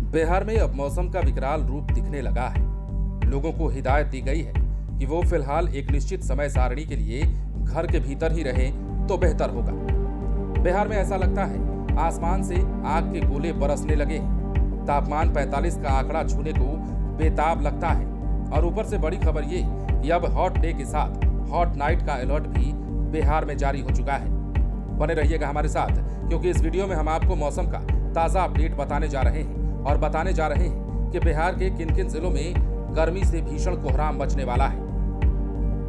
बिहार में अब मौसम का विकराल रूप दिखने लगा है। लोगों को हिदायत दी गई है कि वो फिलहाल एक निश्चित समय सारणी के लिए घर के भीतर ही रहें तो बेहतर होगा। बिहार में ऐसा लगता है आसमान से आग के गोले बरसने लगे हैं। तापमान 45 का आंकड़ा छूने को बेताब लगता है और ऊपर से बड़ी खबर ये कि अब हॉट डे के साथ हॉट नाइट का अलर्ट भी बिहार में जारी हो चुका है। बने रहिएगा हमारे साथ, क्योंकि इस वीडियो में हम आपको मौसम का ताजा अपडेट बताने जा रहे हैं और बताने जा रहे हैं कि बिहार के किन किन जिलों में गर्मी से भीषण कोहराम मचने वाला है।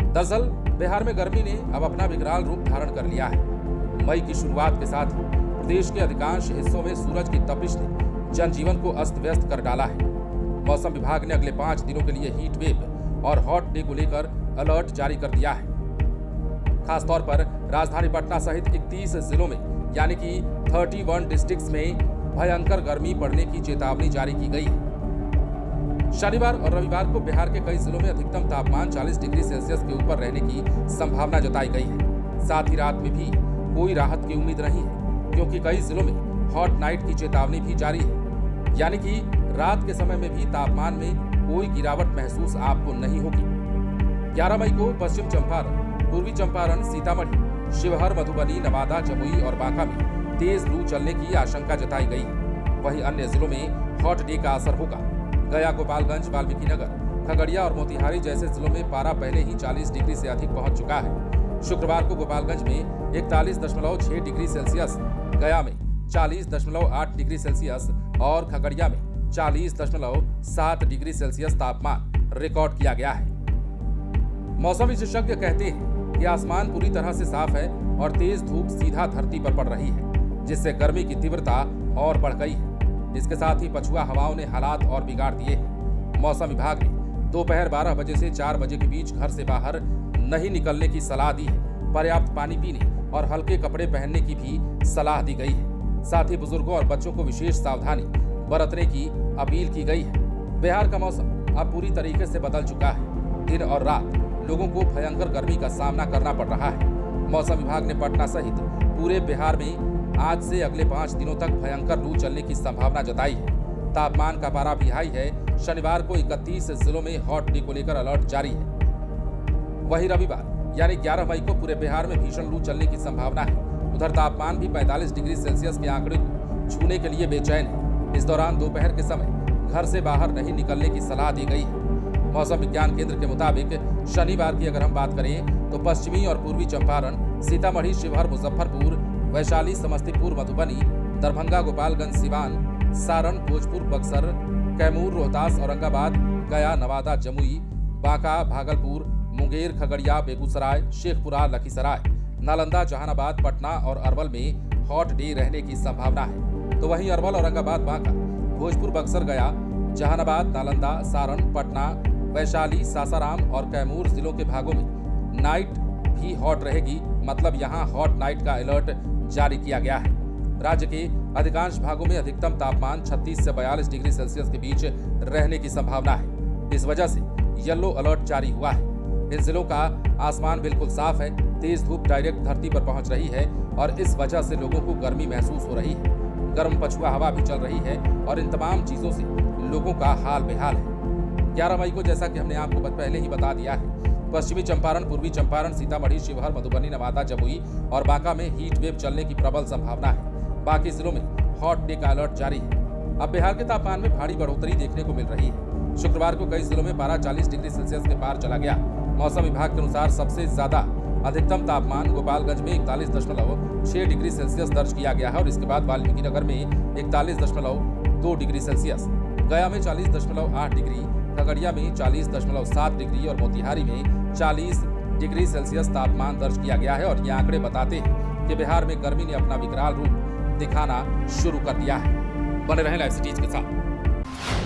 दरअसल बिहार में गर्मी ने अब अपना विकराल रूप धारण कर लिया है। मई की शुरुआत के साथ ही प्रदेश के अधिकांश हिस्सों में सूरज की तपिश ने जनजीवन को अस्त व्यस्त कर डाला है। मौसम विभाग ने अगले 5 दिनों के लिए हीट वेव और हॉट डे को लेकर अलर्ट जारी कर दिया है। खासतौर पर राजधानी पटना सहित 31 जिलों में यानी कि 31 डिस्ट्रिक्ट्स में भयंकर गर्मी पड़ने की चेतावनी जारी की गई है। शनिवार और रविवार को बिहार के कई जिलों में अधिकतम तापमान 40 डिग्री सेल्सियस के ऊपर रहने की संभावना जताई गई है। साथ ही रात में भी कोई राहत की उम्मीद नहीं है, क्योंकि कई जिलों में हॉट नाइट की चेतावनी भी जारी है, यानी कि रात के समय में भी तापमान में कोई गिरावट महसूस आपको नहीं होगी। 11 मई को पश्चिम चंपारण, पूर्वी चंपारण, सीतामढ़ी, शिवहर, मधुबनी, नवादा, जमुई और बांका में तेज लू चलने की आशंका जताई गई है। वहीं अन्य जिलों में हॉट डे का असर होगा। गया, गोपालगंज, वाल्मीकिनगर, खगड़िया और मोतिहारी जैसे जिलों में पारा पहले ही 40 डिग्री से अधिक पहुंच चुका है। शुक्रवार को गोपालगंज में 41.6 डिग्री सेल्सियस, गया में 40.8 डिग्री सेल्सियस और खगड़िया में 40.7 डिग्री सेल्सियस तापमान रिकॉर्ड किया गया है। मौसम विशेषज्ञ कहते हैं कि आसमान पूरी तरह से साफ है और तेज धूप सीधा धरती पर पड़ रही है, जिससे गर्मी की तीव्रता और बढ़ गई है। इसके साथ ही पछुआ हवाओं ने हालात और बिगाड़ दिए हैं। मौसम विभाग ने दोपहर 12 बजे से 4 बजे के बीच घर से बाहर नहीं निकलने की सलाह दी है। पर्याप्त पानी पीने और हल्के कपड़े पहनने की भी सलाह दी गई है। साथ ही बुजुर्गों और बच्चों को विशेष सावधानी बरतने की अपील की गई है। बिहार का मौसम अब पूरी तरीके से बदल चुका है। दिन और रात लोगों को भयंकर गर्मी का सामना करना पड़ रहा है। मौसम विभाग ने पटना सहित पूरे बिहार में आज से अगले 5 दिनों तक भयंकर लू चलने की संभावना जताई है। तापमान का पारा भी हाई है। शनिवार को 31 जिलों में हॉट डे को लेकर अलर्ट जारी है। वहीं रविवार यानी 11 मई को पूरे बिहार में भीषण लू चलने की संभावना है। उधर तापमान भी 45 डिग्री सेल्सियस के आंकड़े को छूने के लिए बेचैन है। इस दौरान दोपहर के समय घर से बाहर नहीं निकलने की सलाह दी गई है। मौसम विज्ञान केंद्र के मुताबिक शनिवार की अगर हम बात करें तो पश्चिमी और पूर्वी चंपारण, सीतामढ़ी, शिवहर, मुजफ्फरपुर, वैशाली, समस्तीपुर, मधुबनी, दरभंगा, गोपालगंज, सिवान, सारण, भोजपुर, बक्सर, कैमूर, रोहतास, औरंगाबाद, गया, नवादा, जमुई, बांका, भागलपुर, मुंगेर, खगड़िया, बेगूसराय, शेखपुरा, लखीसराय, नालंदा, जहानाबाद, पटना और अरवल में हॉट डे रहने की संभावना है। तो वहीं अरवल, औरंगाबाद, बांका, भोजपुर, बक्सर, गया, जहानाबाद, नालंदा, सारण, पटना, वैशाली, सासाराम और कैमूर जिलों के भागों में नाइट भी हॉट रहेगी। मतलब यहां हॉट नाइट का अलर्ट जारी किया गया है। राज्य के अधिकांश भागों में अधिकतम तापमान 36 से 42 डिग्री सेल्सियस के बीच रहने की संभावना है। इस वजह से येलो अलर्ट जारी हुआ है। इन जिलों का आसमान बिल्कुल साफ है। तेज धूप डायरेक्ट धरती पर पहुंच रही है और इस वजह से लोगों को गर्मी महसूस हो रही है। गर्म पछुआ हवा भी चल रही है और इन तमाम चीजों से लोगों का हाल बेहाल है। 11 मई को जैसा कि हमने आपको पहले ही बता दिया है, पश्चिमी चंपारण, पूर्वी चंपारण, सीतामढ़ी, शिवहर, मधुबनी, नवादा, जमुई और बांका में हीट वेव चलने की प्रबल संभावना है। बाकी जिलों में हॉट डे का अलर्ट जारी है। अब बिहार के तापमान में भारी बढ़ोतरी देखने को मिल रही है। शुक्रवार को कई जिलों में पारा 40 डिग्री सेल्सियस के पार चला गया। मौसम विभाग के अनुसार सबसे ज्यादा अधिकतम तापमान गोपालगंज में 41.6 डिग्री सेल्सियस दर्ज किया गया है और इसके बाद वाल्मीकिनगर में 41.2 डिग्री सेल्सियस, गया में 40.8 डिग्री, खगड़िया में 40.7 डिग्री और मोतिहारी में 40 डिग्री सेल्सियस तापमान दर्ज किया गया है। और ये आंकड़े बताते हैं कि बिहार में गर्मी ने अपना विकराल रूप दिखाना शुरू कर दिया है। बने रहें लाइव सिटीज के साथ।